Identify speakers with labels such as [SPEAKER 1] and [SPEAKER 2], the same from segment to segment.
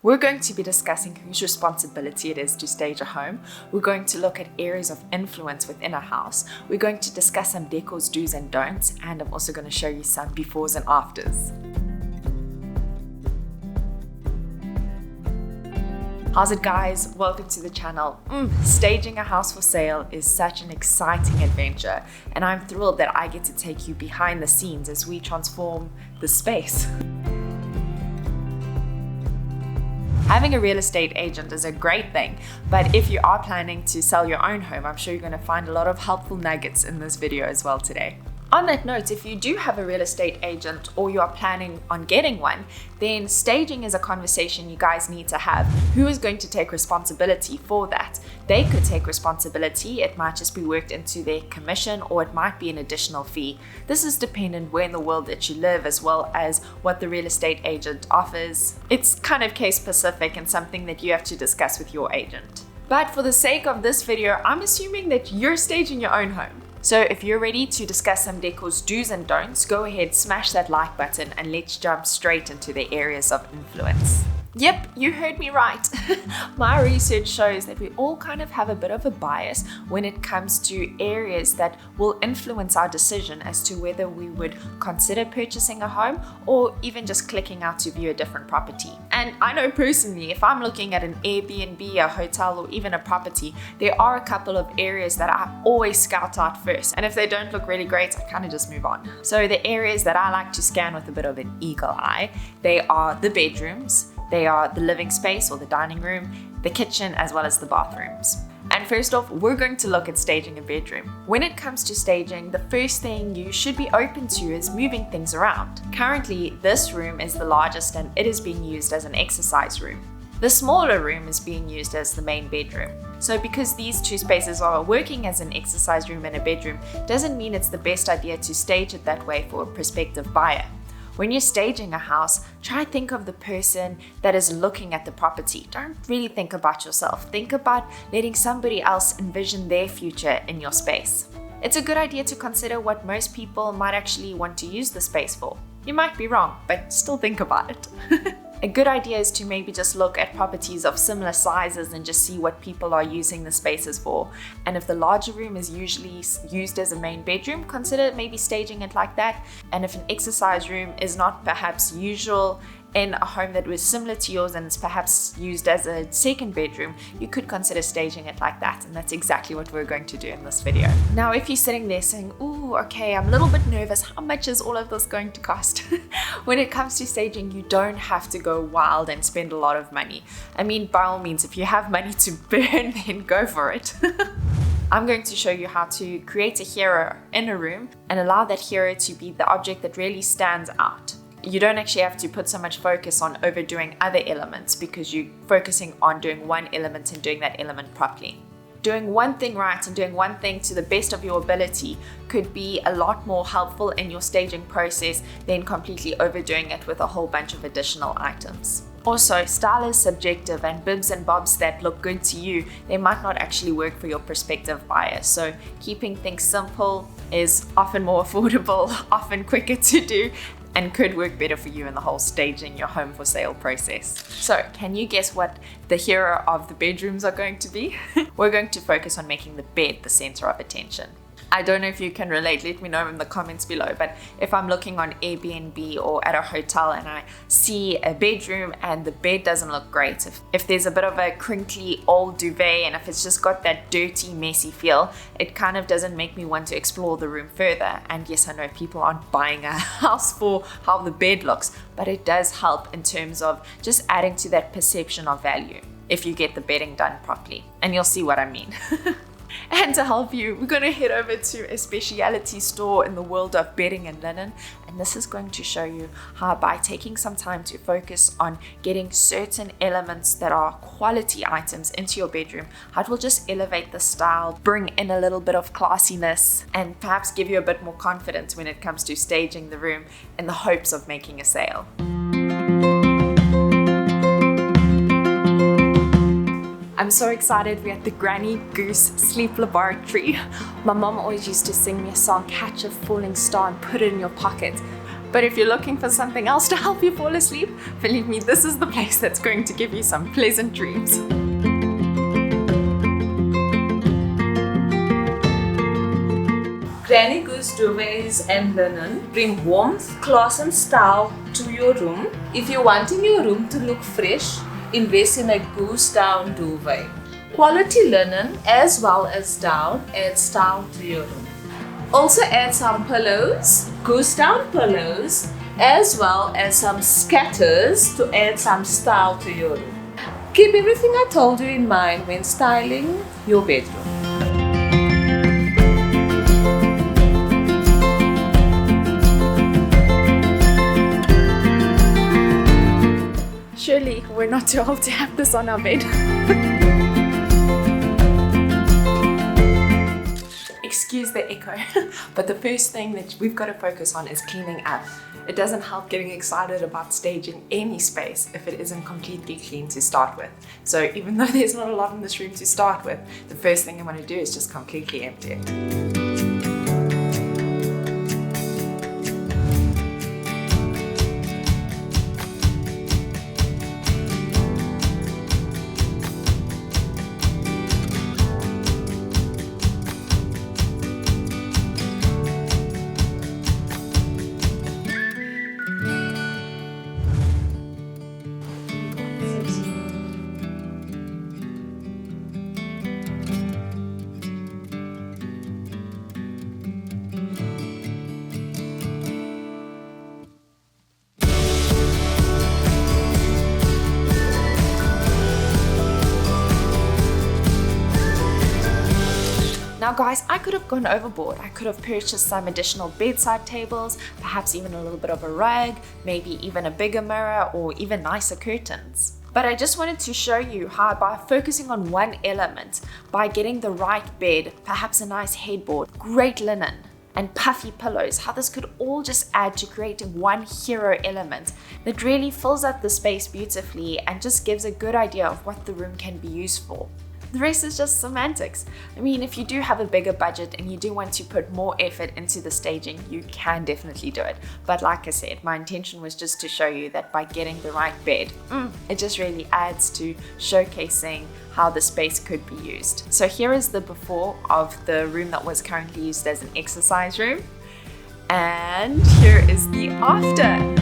[SPEAKER 1] We're going to be discussing whose responsibility it is to stage a home. We're going to look at areas of influence within a house. We're going to discuss some decor's do's and don'ts, and I'm also going to show you some befores and afters. How's it, guys? Welcome to the channel. Staging a house for sale is such an exciting adventure, and I'm thrilled that I get to take you behind the scenes as we transform the space. Having a real estate agent is a great thing, but if you are planning to sell your own home, I'm sure you're going to find a lot of helpful nuggets in this video as well today. On that note, if you do have a real estate agent or you are planning on getting one, then staging is a conversation you guys need to have. Who is going to take responsibility for that? They could take responsibility. It might just be worked into their commission, or it might be an additional fee. This is dependent where in the world that you live, as well as what the real estate agent offers. It's kind of case specific and something that you have to discuss with your agent. But for the sake of this video, I'm assuming that you're staging your own home. So if you're ready to discuss some decor's do's and don'ts, go ahead, smash that like button, and let's jump straight into the areas of influence. Yep, you heard me right. My research shows that we all kind of have a bit of a bias when it comes to areas that will influence our decision as to whether we would consider purchasing a home or even just clicking out to view a different property. And I know personally, if I'm looking at an Airbnb, a hotel, or even a property, there are a couple of areas that I always scout out first. And if they don't look really great, I kind of just move on. So the areas that I like to scan with a bit of an eagle eye, they are the bedrooms, they are the living space or the dining room, the kitchen, as well as the bathrooms. And first off, we're going to look at staging a bedroom. When it comes to staging, the first thing you should be open to is moving things around. Currently, this room is the largest and it is being used as an exercise room. The smaller room is being used as the main bedroom. So because these two spaces are working as an exercise room and a bedroom, doesn't mean it's the best idea to stage it that way for a prospective buyer. When you're staging a house, try to think of the person that is looking at the property. Don't really think about yourself. Think about letting somebody else envision their future in your space. It's a good idea to consider what most people might actually want to use the space for. You might be wrong, but still think about it. A good idea is to maybe just look at properties of similar sizes and just see what people are using the spaces for. And if the larger room is usually used as a main bedroom, consider maybe staging it like that. And if an exercise room is not perhaps usual in a home that was similar to yours and it's perhaps used as a second bedroom, you could consider staging it like that. And that's exactly what we're going to do in this video. Now, if you're sitting there saying, ooh, okay, I'm a little bit nervous, how much is all of this going to cost? When it comes to staging, you don't have to go wild and spend a lot of money. I mean, by all means, if you have money to burn, then go for it. I'm going to show you how to create a hero in a room and allow that hero to be the object that really stands out. You don't actually have to put so much focus on overdoing other elements because you're focusing on doing one element and doing that element properly. Doing one thing right and doing one thing to the best of your ability could be a lot more helpful in your staging process than completely overdoing it with a whole bunch of additional items. Also, style is subjective, and bibs and bobs that look good to you, they might not actually work for your prospective buyer. So keeping things simple is often more affordable, often quicker to do, and could work better for you in the whole staging your home for sale process. So can you guess what the hero of the bedrooms are going to be? We're going to focus on making the bed the center of attention. I don't know if you can relate, let me know in the comments below, but if I'm looking on Airbnb or at a hotel and I see a bedroom and the bed doesn't look great, if there's a bit of a crinkly old duvet and if it's just got that dirty, messy feel, it kind of doesn't make me want to explore the room further. And yes, I know people aren't buying a house for how the bed looks, but it does help in terms of just adding to that perception of value if you get the bedding done properly. And you'll see what I mean. And to help you, we're going to head over to a specialty store in the world of bedding and linen. And this is going to show you how, by taking some time to focus on getting certain elements that are quality items into your bedroom, how it will just elevate the style, bring in a little bit of classiness, and perhaps give you a bit more confidence when it comes to staging the room in the hopes of making a sale. I'm so excited. We're at the Granny Goose Sleep Laboratory. My mom always used to sing me a song, Catch a Falling Star and Put It in Your Pocket. But if you're looking for something else to help you fall asleep, believe me, this is the place that's going to give you some pleasant dreams.
[SPEAKER 2] Granny Goose duvets and linen bring warmth, class and style to your room. If you're wanting your room to look fresh, invest in a goose down duvet. Quality linen as well as down adds style to your room. Also add some pillows, goose down pillows, as well as some scatters to add some style to your room. Keep everything I told you in mind when styling your bedroom.
[SPEAKER 1] Surely we're not too old to have this on our bed. Excuse the echo, but the first thing that we've got to focus on is cleaning up. It doesn't help getting excited about staging any space if it isn't completely clean to start with. So even though there's not a lot in this room to start with, the first thing I want to do is just completely empty it. Now guys, I could have gone overboard. I could have purchased some additional bedside tables, perhaps even a little bit of a rug, maybe even a bigger mirror or even nicer curtains. But I just wanted to show you how by focusing on one element, by getting the right bed, perhaps a nice headboard, great linen, and puffy pillows, how this could all just add to creating one hero element that really fills up the space beautifully and just gives a good idea of what the room can be used for. The rest is just semantics. I mean, if you do have a bigger budget and you do want to put more effort into the staging, you can definitely do it. But like I said, my intention was just to show you that by getting the right bed, it just really adds to showcasing how the space could be used. So here is the before of the room that was currently used as an exercise room. And here is the after.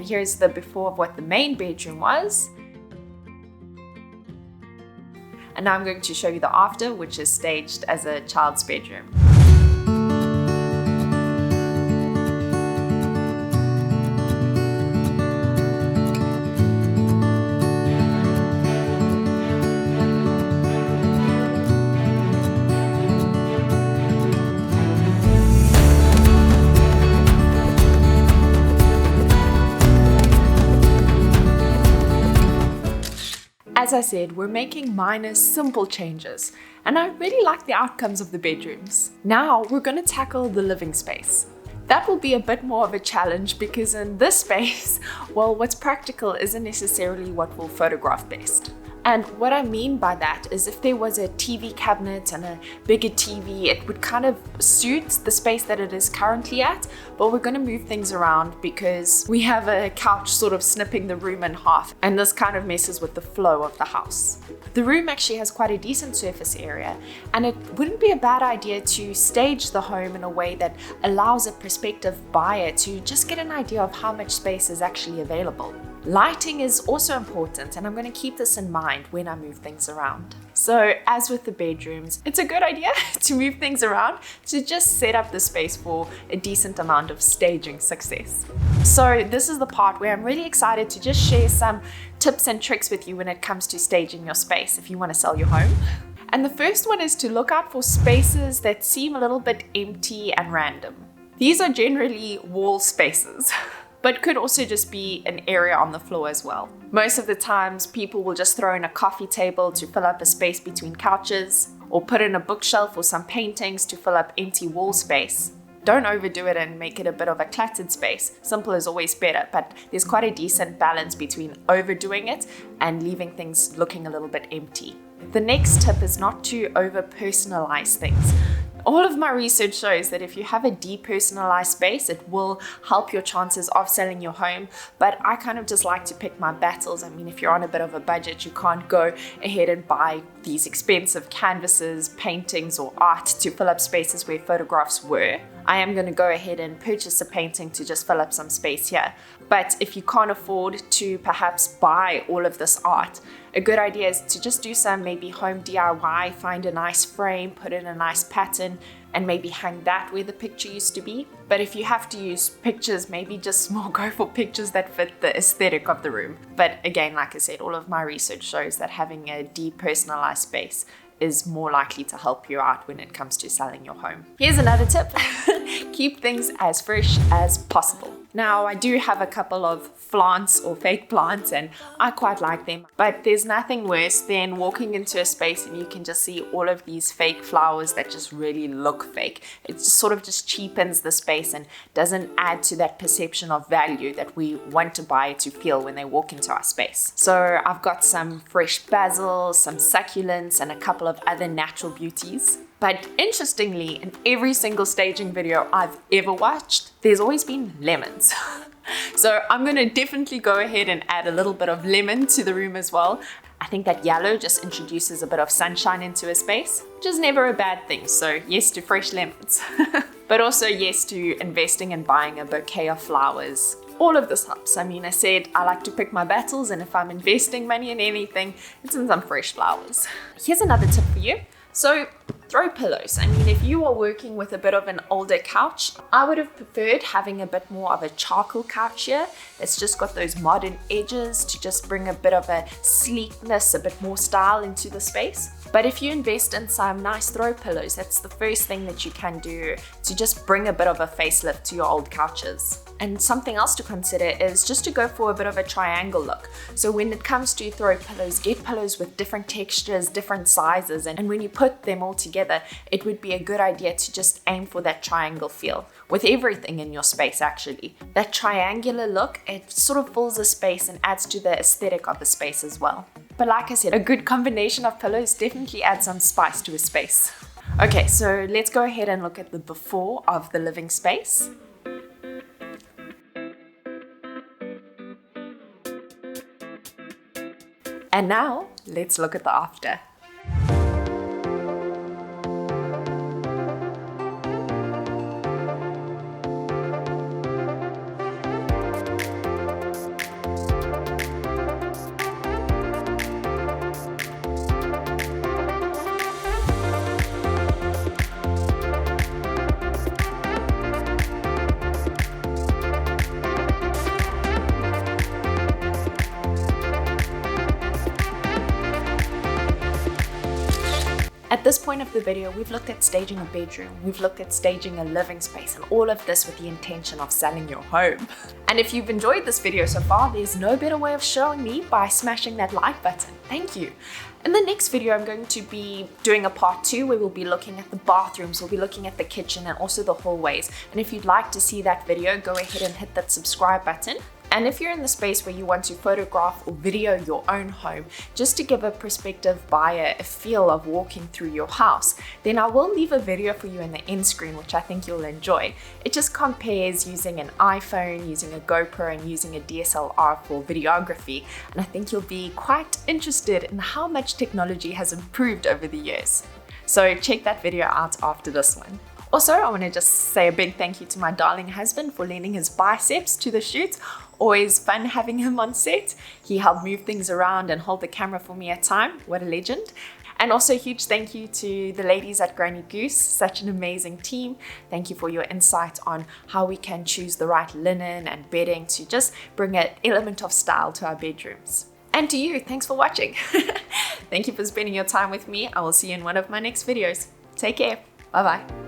[SPEAKER 1] Here's the before of what the main bedroom was. And now I'm going to show you the after, which is staged as a child's bedroom. As I said, we're making minor, simple changes, and I really like the outcomes of the bedrooms. Now we're going to tackle the living space. That will be a bit more of a challenge because in this space, well, what's practical isn't necessarily what will photograph best. And what I mean by that is if there was a TV cabinet and a bigger TV, it would kind of suit the space that it is currently at, but we're going to move things around because we have a couch sort of snipping the room in half, and this kind of messes with the flow of the house. The room actually has quite a decent surface area, and it wouldn't be a bad idea to stage the home in a way that allows a prospective buyer to just get an idea of how much space is actually available. Lighting is also important, and I'm going to keep this in mind when I move things around. So as with the bedrooms, it's a good idea to move things around to just set up the space for a decent amount of staging success. So this is the part where I'm really excited to just share some tips and tricks with you when it comes to staging your space if you want to sell your home. And the first one is to look out for spaces that seem a little bit empty and random. These are generally wall spaces, but could also just be an area on the floor as well. Most of the times, people will just throw in a coffee table to fill up a space between couches, or put in a bookshelf or some paintings to fill up empty wall space. Don't overdo it and make it a bit of a cluttered space. Simple is always better, but there's quite a decent balance between overdoing it and leaving things looking a little bit empty. The next tip is not to over-personalize things. All of my research shows that if you have a depersonalized space, it will help your chances of selling your home. But I kind of just like to pick my battles. I mean, if you're on a bit of a budget, you can't go ahead and buy these expensive canvases, paintings, or art to fill up spaces where photographs were. I am going to go ahead and purchase a painting to just fill up some space here. But if you can't afford to perhaps buy all of this art, a good idea is to just do some maybe home DIY, find a nice frame, put in a nice pattern, and maybe hang that where the picture used to be. But if you have to use pictures, maybe just more go for pictures that fit the aesthetic of the room. But again, like I said, all of my research shows that having a depersonalized space is more likely to help you out when it comes to selling your home. Here's another tip. Keep things as fresh as possible. Now, I do have a couple of plants or fake plants and I quite like them, but there's nothing worse than walking into a space and you can just see all of these fake flowers that just really look fake. It sort of just cheapens the space and doesn't add to that perception of value that we want to buy to feel when they walk into our space. So I've got some fresh basil, some succulents, and a couple of other natural beauties. But interestingly, in every single staging video I've ever watched, there's always been lemons. So I'm going to definitely go ahead and add a little bit of lemon to the room as well. I think that yellow just introduces a bit of sunshine into a space, which is never a bad thing. So yes to fresh lemons, but also yes to investing and buying a bouquet of flowers. All of this helps. I mean, I said I like to pick my battles, and if I'm investing money in anything, it's in some fresh flowers. Here's another tip for you. So throw pillows. I mean, if you are working with a bit of an older couch, I would have preferred having a bit more of a charcoal couch here. It's just got those modern edges to just bring a bit of a sleekness, a bit more style into the space. But if you invest in some nice throw pillows, that's the first thing that you can do to just bring a bit of a facelift to your old couches. And something else to consider is just to go for a bit of a triangle look. So when it comes to throw pillows, get pillows with different textures, different sizes, and when you put them all together, it would be a good idea to just aim for that triangle feel with everything in your space actually. That triangular look, it sort of fills the space and adds to the aesthetic of the space as well. But like I said, a good combination of pillows definitely adds some spice to a space. Okay, so let's go ahead and look at the before of the living space. And now, let's look at the after. At this point of the video, we've looked at staging a bedroom, we've looked at staging a living space, and all of this with the intention of selling your home. And if you've enjoyed this video so far, there's no better way of showing me by smashing that like button. Thank you. In the next video, I'm going to be doing a part 2 where we'll be looking at the bathrooms, we'll be looking at the kitchen and also the hallways. And if you'd like to see that video, go ahead and hit that subscribe button. And if you're in the space where you want to photograph or video your own home, just to give a prospective buyer a feel of walking through your house, then I will leave a video for you in the end screen, which I think you'll enjoy. It just compares using an iPhone, using a GoPro, and using a DSLR for videography. And I think you'll be quite interested in how much technology has improved over the years. So check that video out after this one. Also, I want to just say a big thank you to my darling husband for lending his biceps to the shoot. Always fun having him on set. He helped move things around and hold the camera for me at time. What a legend. And also a huge thank you to the ladies at Granny Goose, such an amazing team. Thank you for your insight on how we can choose the right linen and bedding to just bring an element of style to our bedrooms. And to you, thanks for watching. Thank you for spending your time with me. I will see you in one of my next videos. Take care. Bye-bye.